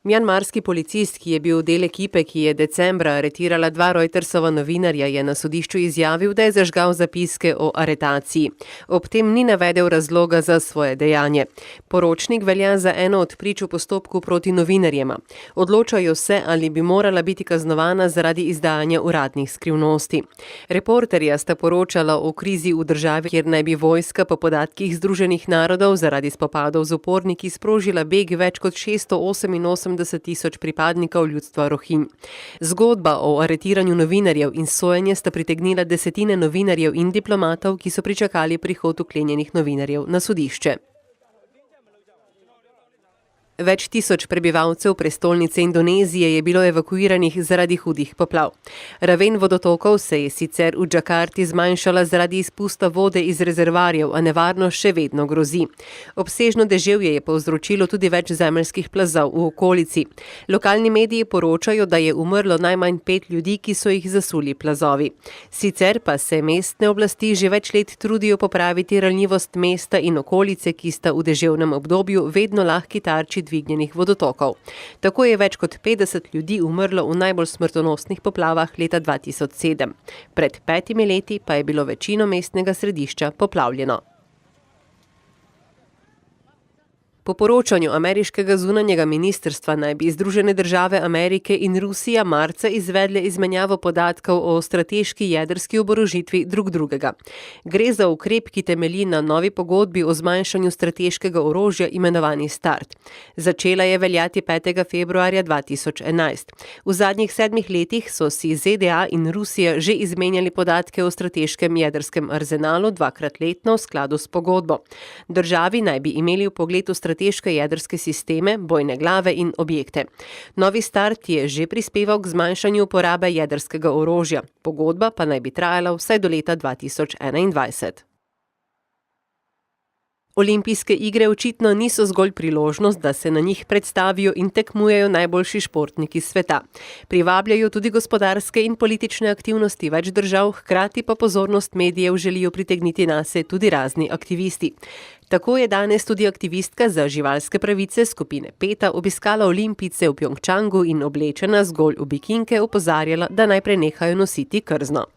Mjanmarski policist, ki je bil del ekipe, ki je decembra aretirala dva Reutersova novinarja, je na sodišču izjavil, da je zažgal zapiske o aretaciji. Ob tem ni navedel razloga za svoje dejanje. Poročnik velja za eno od prič v postopku proti novinarjema. Odločajo se, ali bi morala biti kaznovana zaradi izdajanja uradnih skrivnosti. Reporterja sta poročala o krizi v državi, kjer naj bi vojska po podatkih Združenih narodov zaradi spopadov z uporniki sprožila beg več kot 688 tisoč pripadnikov ljudstva Rohinj. Zgodba o aretiranju novinarjev in sojenje sta pritegnila desetine novinarjev in diplomatov, ki so pričakali prihod vklenjenih novinarjev na sodišče. Več tisoč prebivalcev prestolnice Indonezije je bilo evakuiranih zaradi hudih poplav. Raven vodotokov se je sicer v Džakarti zmanjšala zaradi izpusta vode iz rezervoarjev, a nevarnost še vedno grozi. Obsežno deževje je povzročilo tudi več zemeljskih plazov v okolici. Lokalni mediji poročajo, da je umrlo najmanj 5 ljudi, ki so jih zasuli plazovi. Sicer pa se mestne oblasti že več let trudijo popraviti ranljivost mesta in okolice, ki sta v deževnem obdobju vedno lahki tarči dvignjenih vodotokov. Tako je več kot 50 ljudi umrlo v najbolj smrtonosnih poplavah leta 2007. Pred 5 leti pa je bilo večino mestnega središča poplavljeno. Po poročanju ameriškega zunanjega ministrstva naj bi Združene države Amerike in Rusija marca izvedle izmenjavo podatkov o strateški jedrski oborožitvi drug drugega. Gre za ukrep, ki temelji na novi pogodbi o zmanjšanju strateškega orožja imenovani START. Začela je veljati 5. februarja 2011. V zadnjih 7 letih so si ZDA in Rusija že izmenjali podatke o strateškem jedrskem arzenalu dvakrat letno v skladu s pogodbo. Državi naj bi imeli vpogled v strateške jedrske sisteme, bojne glave in objekte. Novi START je že prispeval k zmanjšanju uporabe jedrskega orožja. Pogodba pa naj bi trajala vsaj do leta 2021. Olimpijske igre očitno niso zgolj priložnost, da se na njih predstavijo in tekmujejo najboljši športniki sveta. Privabljajo tudi gospodarske in politične aktivnosti več držav, hkrati pa pozornost medijev želijo pritegniti nase tudi razni aktivisti. Tako je danes tudi aktivistka za živalske pravice skupine PETA obiskala olimpijce v Pjongčangu in oblečena zgolj v bikinke opozarjala, da naj prenehajo nositi krzno.